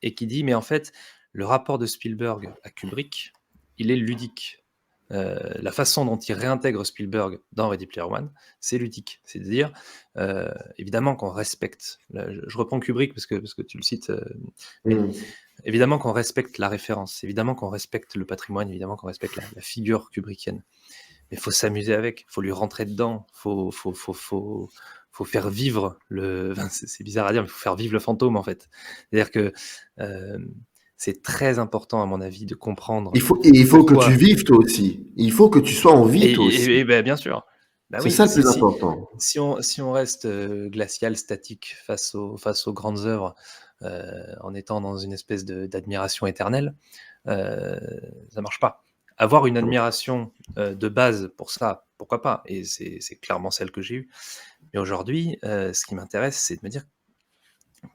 et qui dit: «Mais en fait, le rapport de Spielberg à Kubrick, il est ludique». La façon dont il réintègre Spielberg dans Ready Player One, c'est ludique. C'est-à-dire, évidemment qu'on respecte, là, je reprends Kubrick parce que tu le cites, mais évidemment qu'on respecte la référence, évidemment qu'on respecte le patrimoine, évidemment qu'on respecte la figure kubrickienne. Mais il faut s'amuser avec, il faut lui rentrer dedans, faut faire vivre enfin, c'est bizarre à dire, mais il faut faire vivre le fantôme, en fait. C'est-à-dire que c'est très important, à mon avis, de comprendre Il faut que tu pourquoi. vives toi aussi. Il faut que tu sois en vie toi aussi. Et ben, bien sûr. Bah C'est oui, ça le plus important. si on reste glacial, statique face aux grandes œuvres, en étant dans une espèce d'admiration éternelle, ça marche pas. Avoir une admiration de base pour ça, pourquoi pas? Et c'est clairement celle que j'ai eue. Mais aujourd'hui, ce qui m'intéresse, c'est de me dire: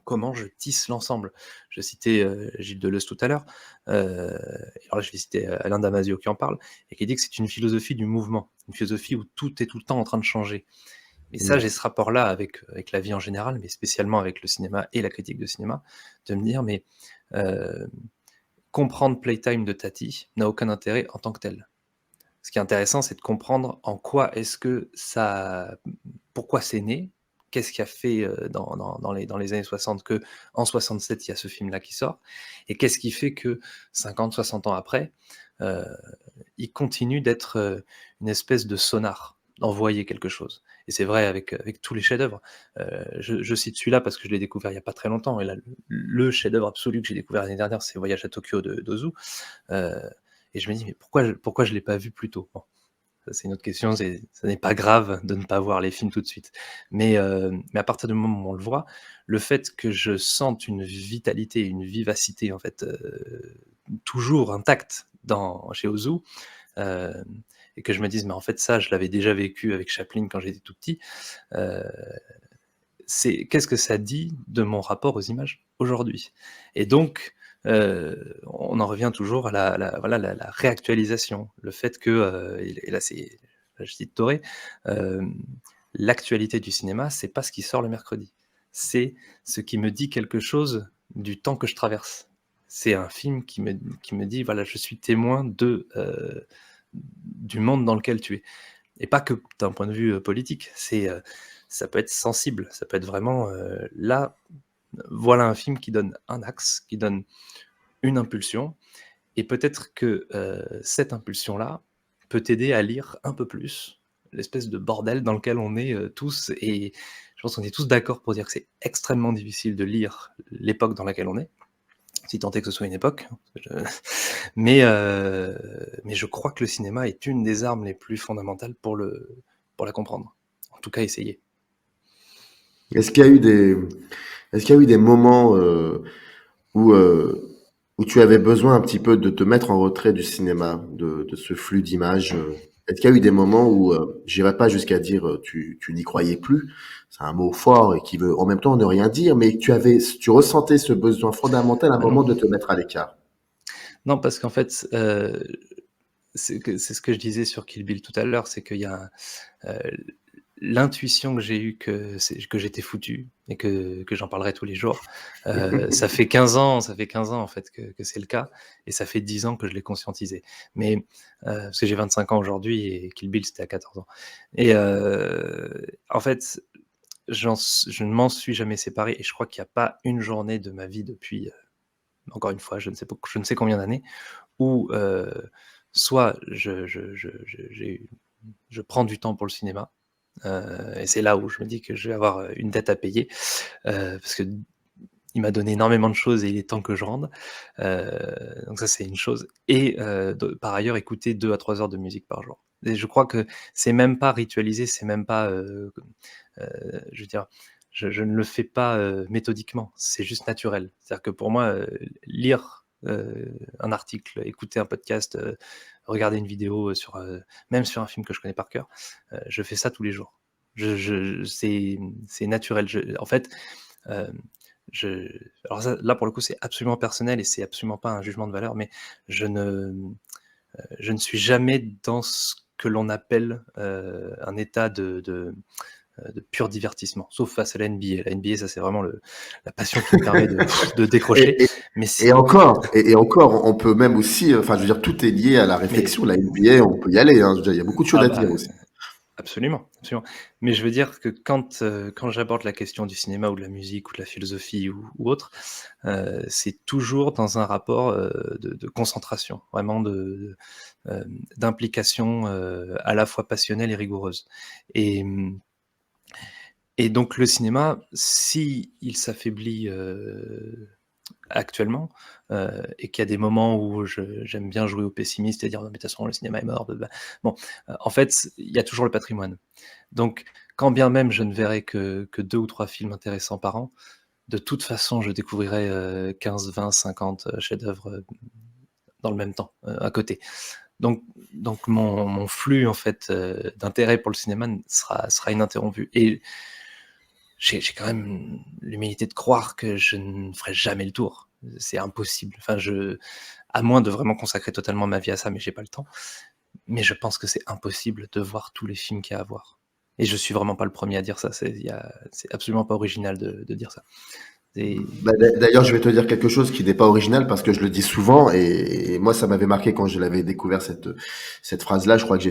comment je tisse l'ensemble. Je citais, Gilles Deleuze tout à l'heure, et alors là je vais citer, Alain Damasio qui en parle et qui dit que c'est une philosophie du mouvement, une philosophie où tout est tout le temps en train de changer. Et ça, Mmh. j'ai ce rapport-là avec la vie en général, mais spécialement avec le cinéma et la critique de cinéma, de me dire: «Mais, heu, comprendre Playtime de Tati n'a aucun intérêt en tant que tel». Ce qui est intéressant, c'est de comprendre en quoi est-ce que ça pourquoi c'est né? Qu'est-ce qui a fait, dans les années 60 qu'en 67 il y a ce film-là qui sort? Et qu'est-ce qui fait que 50-60 ans après, heu, il continue d'être, une espèce de sonar, d'envoyer quelque chose? Et c'est vrai avec tous les chefs-d'œuvre. Je cite celui-là parce que je l'ai découvert il y a pas très longtemps et là, le chef-d'œuvre absolu que j'ai découvert l'année dernière, c'est Voyage à Tokyo d'Ozu. Heu et je me dis: «Mais pourquoi je l'ai pas vu plus tôt?» Bon, ça c'est une autre question, ça n'est pas grave de ne pas voir les films tout de suite. Mais à partir du moment où on le voit, le fait que je sente une vitalité, une vivacité en fait, toujours intacte chez Ozu, hem et que je me dise: «Mais en fait ça, je l'avais déjà vécu avec Chaplin quand j'étais tout petit», heu, qu'est-ce que ça dit de mon rapport aux images aujourd'hui? Et donc, on en revient toujours à la réactualisation. Le fait que, et là je cite Toré, hem, l'actualité du cinéma, c'est pas ce qui sort le mercredi. C'est ce qui me dit quelque chose du temps que je traverse. C'est un film qui me dit: «Voilà, je suis témoin du monde dans lequel tu es». Et pas que d'un point de vue, politique, ça peut être sensible, ça peut être vraiment, là, voilà un film qui donne un axe, qui donne une impulsion et peut-être que, cette impulsion-là peut t'aider à lire un peu plus l'espèce de bordel dans lequel on est, tous et je pense qu'on est tous d'accord pour dire que c'est extrêmement difficile de lire l'époque dans laquelle on est, si tant est que ce soit une époque, hein, je mais je crois que le cinéma est une des armes les plus fondamentales pour la comprendre. En tout cas, essayer. Est-ce qu'il y a eu des est-ce qu'il y a eu des moments, où, où tu avais besoin un petit peu de te mettre en retrait du cinéma, de ce flux d'images, est-ce qu'il y a eu des moments où, j'irai pas jusqu'à dire, tu n'y croyais plus, c'est un mot fort et qui veut en même temps ne rien dire, mais tu ressentais ce besoin fondamental à un Ah non. moment de te mettre à l'écart? Non, parce qu'en fait, c'est ce que je disais sur Kill Bill tout à l'heure, c'est qu'il y a, heu, l'intuition que j'ai eue que j'étais foutu et que j'en parlerai tous les jours, ça fait 15 ans en fait que c'est le cas et ça fait 10 ans que je l'ai conscientisé. Mais, parce que j'ai 25 ans aujourd'hui et Kill Bill c'était à 14 ans et en fait, je ne m'en suis jamais séparé et je crois qu'il y a pas une journée de ma vie depuis, encore une fois, je ne sais combien d'années où, soit je prends du temps pour le cinéma, et c'est là où je me dis que je vais avoir, une dette à payer, parce qu'il m'a donné énormément de choses et il est temps que je rende. Donc ça, c'est une chose et de par ailleurs, écouter 2 à 3 heures de musique par jour et je crois que c'est même pas ritualisé, c'est même pas, je veux dire, je ne le fais pas, méthodiquement, c'est juste naturel. C'est-à-dire que pour moi, lire, un article, écouter un podcast, regarder une vidéo, même sur un film que je connais par cœur, je fais ça tous les jours. C'est naturel. En fait, hem, je alors ça, là, pour le coup, c'est absolument personnel et c'est absolument pas un jugement de valeur, mais je ne, je ne suis jamais dans ce que l'on appelle, un état de pur divertissement, sauf face à la NBA. La NBA, ça, c'est vraiment la passion qui me permet de décrocher, Et mais et si encore et encore, on peut même aussi, enfin, je veux dire, tout est lié à la mais réflexion. La NBA, on peut y aller, hein, je veux dire, il y a beaucoup de choses ah à bah, dire aussi. absolument, absolument. Mais je veux dire que quand j'aborde la question du cinéma ou de la musique ou de la philosophie ou autre, c'est toujours dans un rapport, de concentration, vraiment d'implication, à la fois passionnelle et rigoureuse et et donc le cinéma, si il s'affaiblit, actuellement, et qu'il y a des moments où j'aime bien jouer au pessimiste et dire: «Non mais de toute façon le cinéma est mort, blablabla». Bon, en fait, il y a toujours le patrimoine. Donc quand bien même je ne verrai que 2 ou 3 films intéressants par an, de toute façon je découvrirai, 15-20-50 chefs-d'œuvre, dans le même temps, à côté. Donc donc mon flux en fait, d'intérêt pour le cinéma sera ininterrompu et j'ai quand même l'humilité de croire que je ne ferai jamais le tour. C'est impossible. Enfin, à moins de vraiment consacrer totalement ma vie à ça, mais j'ai pas le temps. Mais je pense que c'est impossible de voir tous les films qu'il y a à voir. Et je suis vraiment pas le premier à dire ça. C'est absolument pas original de dire ça. Bah, d'ailleurs, je vais te dire quelque chose qui n'est pas original parce que je le dis souvent et moi, ça m'avait marqué quand je l'avais découvert cette phrase-là. Je crois que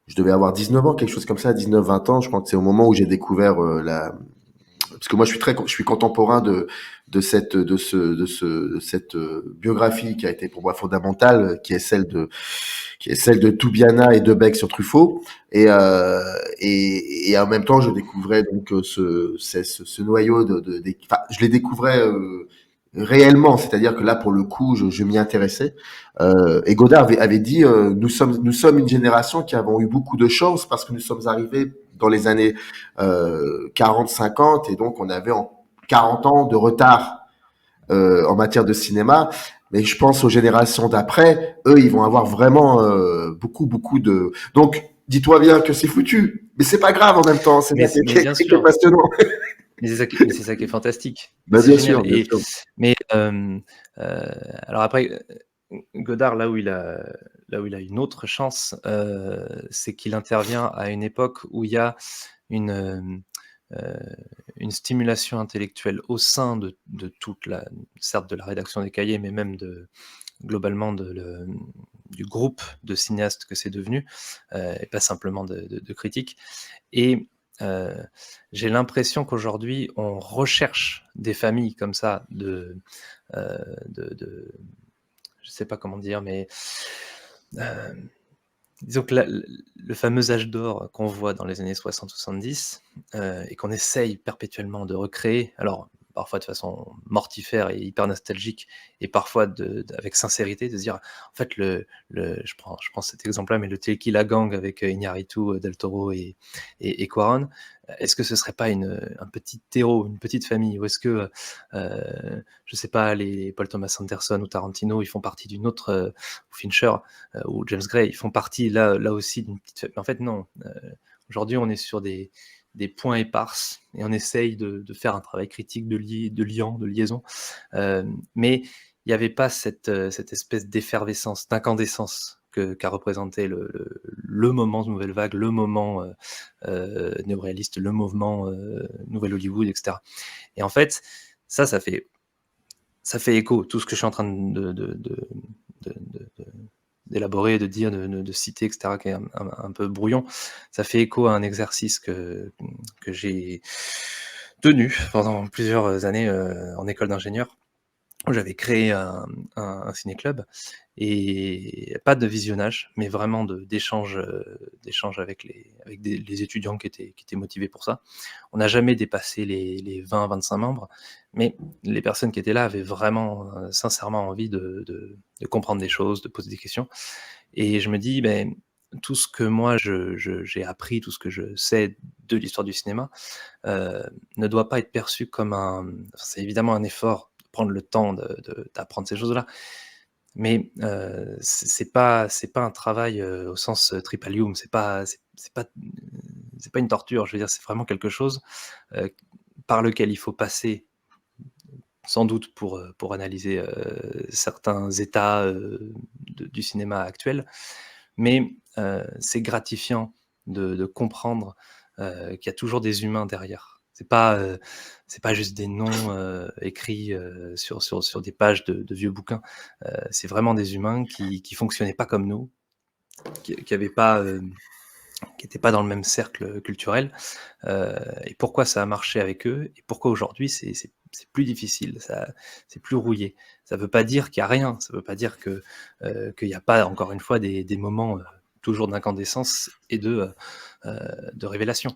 je devais avoir 19 ans, quelque chose comme ça, 19-20 ans. Je crois que c'est au moment où j'ai découvert parce que moi je suis contemporain de cette biographie qui a été pour moi fondamentale, qui est celle de Toubiana et de Beck sur Truffaut, et en même temps je découvrais donc ce noyau enfin, je les découvrais réellement, c'est-à-dire que là pour le coup je m'y intéressais, et Godard avait dit nous sommes une génération qui avons eu beaucoup de chance parce que nous sommes arrivés dans les années 40-50 et donc on avait en 40 ans de retard en matière de cinéma. Mais je pense aux générations d'après, eux, ils vont avoir vraiment beaucoup de. Donc, dis-toi bien que c'est foutu, mais c'est pas grave en même temps. C'est mais, ça mais bien qui est sûr, passionnant. mais c'est ça qui est fantastique. Bah, C'est bien génial. sûr, bien sûr. Mais alors après, Godard, là où il a une autre chance, c'est qu'il intervient à une époque où il y a une, euh, une stimulation intellectuelle au sein de toute certes de la rédaction des cahiers, mais même globalement du groupe de cinéastes que c'est devenu, et pas simplement de critiques. Et j'ai l'impression qu'aujourd'hui, on recherche des familles comme ça je sais pas comment dire, mais euh, disons que le fameux âge d'or qu'on voit dans les années 60-70 et qu'on essaye perpétuellement de recréer, alors parfois de façon mortifère et hyper nostalgique, et parfois avec sincérité, de se dire, en fait, je prends cet exemple-là, mais le Tequila Gang avec Iñárritu, Del Toro et Cuarón, est-ce que ce serait pas un petit terreau, une petite famille, ou est-ce que, je sais pas, les Paul Thomas Anderson ou Tarantino, ils font partie d'une autre, ou Fincher, ou James Gray, ils font partie là aussi d'une petite famille. En fait, non. Aujourd'hui, on est sur des points éparses et on essaye de faire un travail critique de liaison. Mais il n'y avait pas cette espèce d'effervescence, d'incandescence qu'a représenté le moment de Nouvelle Vague, le moment néo-réaliste, le mouvement Nouvelle Hollywood, etc. Et en fait, ça fait écho, tout ce que je suis en train d'élaborer, de dire, de citer, etc., qui est un peu brouillon, ça fait écho à un exercice que j'ai tenu pendant plusieurs années en école d'ingénieur, où j'avais créé un ciné-club, et pas de visionnage, mais vraiment d'échange avec les étudiants qui étaient motivés pour ça. On n'a jamais dépassé les 20-25 membres, mais les personnes qui étaient là avaient vraiment, sincèrement envie de comprendre des choses, de poser des questions. Et je me dis, ben, tout ce que moi j'ai appris, tout ce que je sais de l'histoire du cinéma, ne doit pas être perçu comme c'est évidemment un effort de prendre le temps d'apprendre ces choses-là, mais c'est pas un travail au sens tripalium, c'est pas une torture. Je veux dire, c'est vraiment quelque chose par lequel il faut passer, sans doute pour analyser certains états du cinéma actuel, mais c'est gratifiant de comprendre qu'il y a toujours des humains derrière. C'est pas juste des noms écrits sur des pages de vieux bouquins. C'est vraiment des humains qui fonctionnaient pas comme nous, qui avaient pas, qui n'étaient pas dans le même cercle culturel. Et pourquoi ça a marché avec eux et pourquoi aujourd'hui c'est plus difficile, c'est plus rouillé. Ça veut pas dire qu'il y a rien, ça veut pas dire qu'il y a pas, encore une fois, des moments toujours d'incandescence et de révélation.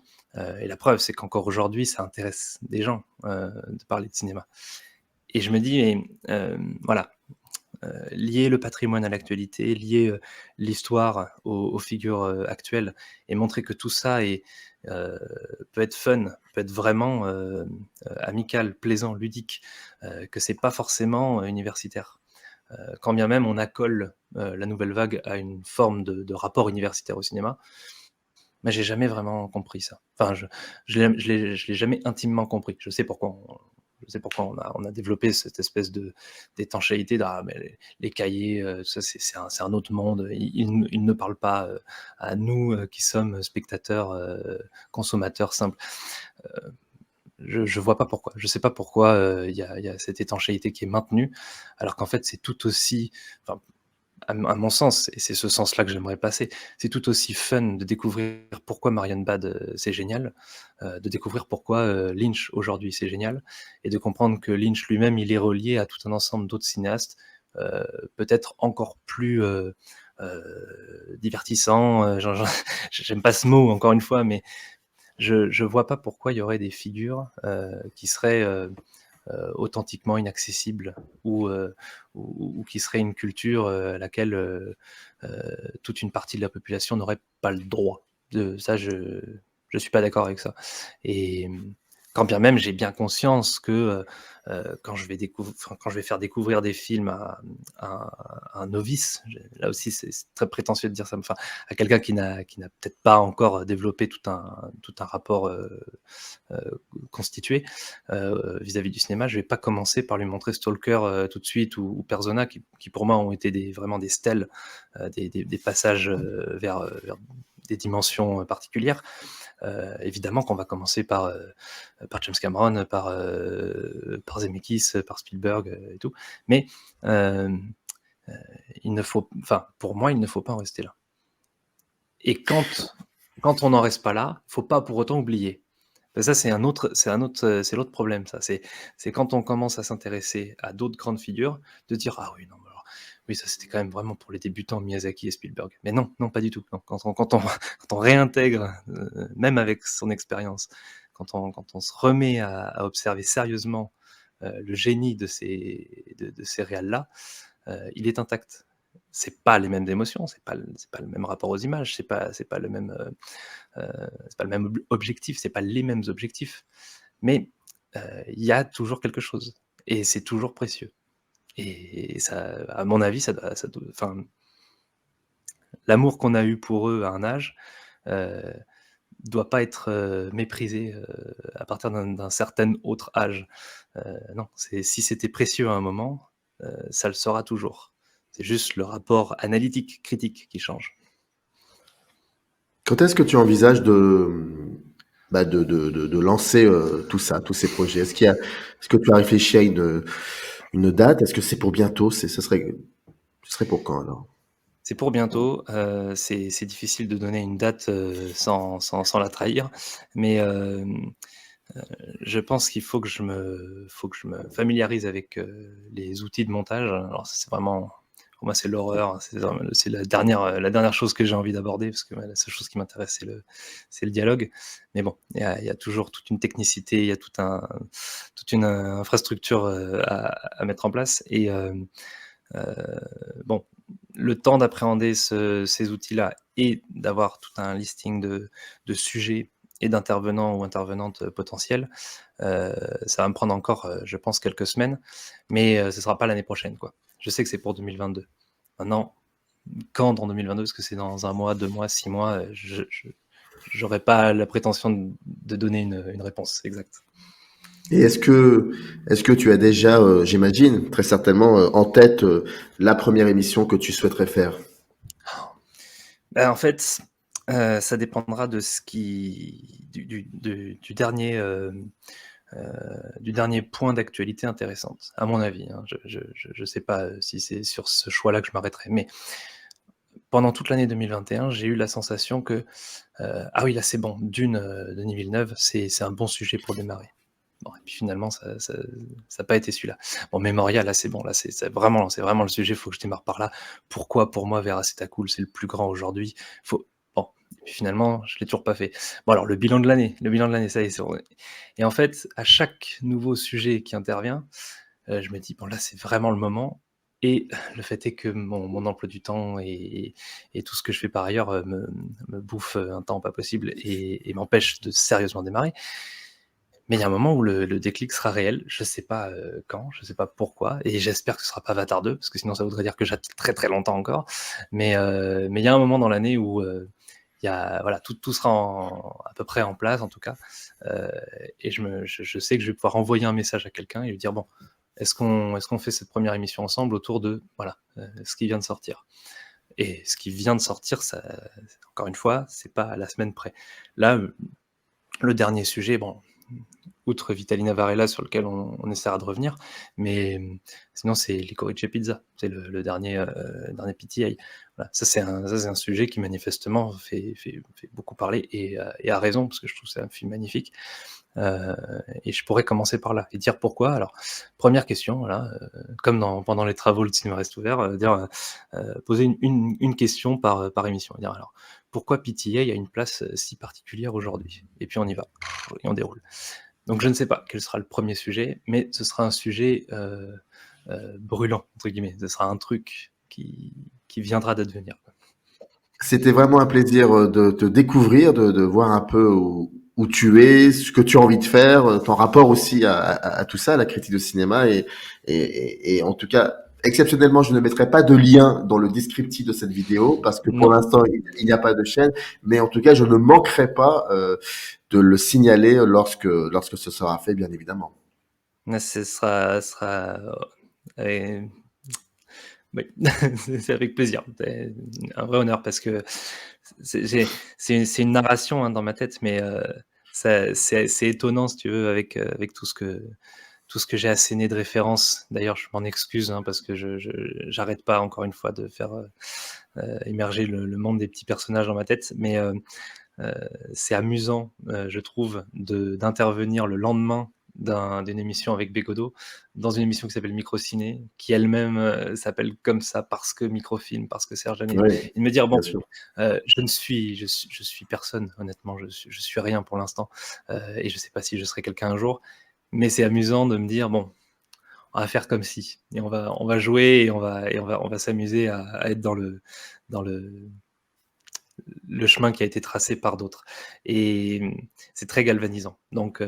Et la preuve, c'est qu'encore aujourd'hui, ça intéresse des gens de parler de cinéma. Et je me dis, mais voilà, lier le patrimoine à l'actualité, lier l'histoire aux figures actuelles, et montrer que tout ça peut être fun, peut être vraiment amical, plaisant, ludique, que c'est pas forcément universitaire. Quand bien même on accole la nouvelle vague à une forme de rapport universitaire au cinéma, Mais j'ai jamais vraiment compris ça. Enfin, je l'ai jamais intimement compris. Je sais pourquoi on a développé cette espèce d'étanchéité. Ah, mais les cahiers, ça c'est un autre monde. Ils ne parlent pas à nous qui sommes spectateurs, consommateurs simples. Je vois pas pourquoi. Je sais pas pourquoi il y a cette étanchéité qui est maintenue, alors qu'en fait c'est tout aussi, enfin, à mon sens, et c'est ce sens-là que j'aimerais passer, c'est tout aussi fun de découvrir pourquoi Marion Bad, c'est génial, de découvrir pourquoi, Lynch aujourd'hui c'est génial, et de comprendre que Lynch lui-même, il est relié à tout un ensemble d'autres cinéastes, peut-être encore plus, divertissants, j'aime pas ce mot encore une fois, mais je vois pas pourquoi il y aurait des figures, qui seraient, authentiquement inaccessibles, ou, ou qui seraient une culture, à laquelle, toute une partie de la population n'aurait pas le droit. De ça, je suis pas d'accord avec ça, et quand bien même j'ai bien conscience que, quand je vais faire découvrir des films à un novice, là aussi c'est très prétentieux de dire ça, mais enfin à quelqu'un qui n'a peut-être pas encore développé tout un rapport, constitué, vis-à-vis du cinéma. Je vais pas commencer par lui montrer Stalker, tout de suite, ou Persona, qui pour moi ont été vraiment des stèles, des passages, vers des dimensions particulières. Évidemment qu'on va commencer par James Cameron, par Zemeckis, par Spielberg, et tout. Mais pour moi, il ne faut pas en rester là. Et quand on n'en reste pas là, faut pas pour autant oublier. Ça, c'est l'autre problème, ça. C'est quand on commence à s'intéresser à d'autres grandes figures, de dire: «Ah oui, non, mais alors, oui, ça, c'était quand même vraiment pour les débutants, Miyazaki et Spielberg». Mais non, non, pas du tout. Non, quand on réintègre, même avec son expérience, quand on se remet à observer sérieusement, le génie de ces réals-là, il est intact. C'est pas les mêmes émotions, c'est pas le même rapport aux images, c'est pas le même, c'est pas le même objectif, c'est pas les mêmes objectifs, mais il y a toujours quelque chose, et c'est toujours précieux, et ça, à mon avis, ça doit, enfin, l'amour qu'on a eu pour eux à un âge, heu, doit pas être, méprisé, à partir d'un certain autre âge. Non, si c'était précieux à un moment, ça le sera toujours. C'est juste le rapport analytique, critique qui change. Quand est-ce que tu envisages de lancer tout ça, tous ces projets? Est-ce que tu as réfléchi à une date? Est-ce que c'est pour bientôt? Ce serait pour quand alors? C'est pour bientôt, c'est difficile de donner une date, sans la trahir, mais je pense qu'il faut que je me familiarise avec, les outils de montage. Alors ça, c'est vraiment, pour moi, c'est l'horreur, c'est la dernière chose que j'ai envie d'aborder, parce que, ouais, la seule chose qui m'intéresse, c'est le dialogue. Mais bon, il y a toujours toute une technicité, il y a toute une, infrastructure, à mettre en place, et bon, le temps d'appréhender ces outils-là, et d'avoir tout un listing de sujets et d'intervenants ou intervenantes, potentiels, ça va me prendre encore, je pense, quelques semaines, mais ce sera pas l'année prochaine, quoi. Je sais que c'est pour 2022. Maintenant, quand dans 2022? Est-ce que c'est dans 1 mois, 2 mois, 6 mois? Je j'aurais pas la prétention de donner une réponse exacte. Et est-ce que tu as déjà, j'imagine, très certainement, en tête, la première émission que tu souhaiterais faire? Bah, en fait, ça dépendra de ce qui du dernier point d'actualité intéressante, à mon avis, hein. Je sais pas, si c'est sur ce choix-là que je m'arrêterai, mais pendant toute l'année 2021, j'ai eu la sensation que, «Ah oui, là, c'est bon, Dune», Denis Villeneuve, c'est un bon sujet pour démarrer. Bon, et puis finalement, ça a pas été celui-là. Bon, Memoria, là, c'est bon, là, c'est vraiment le sujet, faut que je démarre par là. Pourquoi, pour moi, Veracita Cool, c'est le plus grand aujourd'hui? Faut Bon, et puis finalement, je l'ai toujours pas fait. Bon, alors, le bilan de l'année, ça y est, et en fait, à chaque nouveau sujet qui intervient, je me dis: «Bon, là, c'est vraiment le moment», et le fait est que mon emploi du temps, et tout ce que je fais par ailleurs, me bouffe, un temps pas possible, et m'empêche de sérieusement démarrer. Mais il y a un moment où le déclic sera réel. Je sais pas, quand, je sais pas pourquoi, et j'espère que ce sera pas Avatar 2, parce que sinon ça voudrait dire que j'attends très, très longtemps encore. Mais il y a un moment dans l'année où, il voilà, tout sera à peu près en place en tout cas. Et je sais que je vais pouvoir envoyer un message à quelqu'un et lui dire bon, est-ce qu'on fait cette première émission ensemble autour de voilà ce qui vient de sortir. Et ce qui vient de sortir, ça, encore une fois, c'est pas à la semaine près. Là, le dernier sujet, bon, outre Vitalina Varela sur lequel on essaiera de revenir, mais sinon c'est Licorice Pizza, c'est le dernier PTI. Voilà, ça c'est un sujet qui manifestement fait beaucoup parler et à raison parce que je trouve que c'est un film magnifique. Et je pourrais commencer par là et dire pourquoi. Alors, première question, voilà, comme pendant les travaux, le cinéma reste ouvert, poser une question par émission. Dire alors, pourquoi PTA a une place si particulière aujourd'hui? Et puis on y va, et on déroule. Donc je ne sais pas quel sera le premier sujet, mais ce sera un sujet brûlant, entre guillemets. Ce sera un truc qui viendra d'advenir. C'était vraiment un plaisir de te découvrir, de voir un peu où tu es, ce que tu as envie de faire, ton rapport aussi à tout ça, à la critique de cinéma. Et en tout cas, exceptionnellement, je ne mettrai pas de lien dans le descriptif de cette vidéo parce que pour Non, l'instant, il n'y a pas de chaîne. Mais en tout cas, je ne manquerai pas de le signaler lorsque ce sera fait, bien évidemment. ce sera oui, c'est avec plaisir. C'est un vrai honneur parce que c'est une narration hein, dans ma tête, mais c'est étonnant si tu veux avec tout ce que j'ai asséné de références. D'ailleurs, je m'en excuse hein, parce que j'arrête pas encore une fois de faire émerger le monde des petits personnages dans ma tête, mais c'est amusant, je trouve, d'intervenir le lendemain d'une émission avec Bégodeau, dans une émission qui s'appelle Microciné, qui elle-même s'appelle comme ça parce que Microfilm, parce que Serge Janet. Oui, Et de me dire, bon, bien sûr. je suis personne, honnêtement, je suis rien pour l'instant, et je sais pas si je serai quelqu'un un jour, mais c'est amusant de me dire, bon, on va faire comme si, et on va jouer, et on va s'amuser à être dans le chemin qui a été tracé par d'autres. Et c'est très galvanisant. Donc,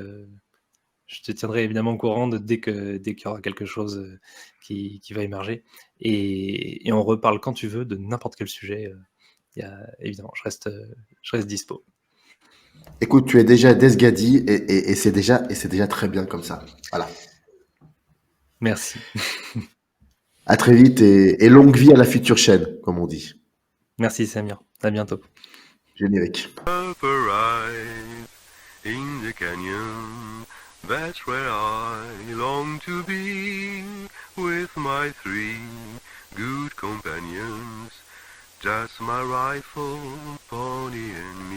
je te tiendrai évidemment au courant dès qu'il y aura quelque chose qui va émerger. Et on reparle quand tu veux de n'importe quel sujet. Évidemment, je reste dispo. Écoute, tu es déjà Desgadi et c'est déjà très bien comme ça. Voilà. Merci. À très vite et longue vie à la future chaîne, comme on dit. Merci Samir. À bientôt. Générique. Up a rise in the canyon, that's where I long to be, with my three good companions, just my rifle, pony and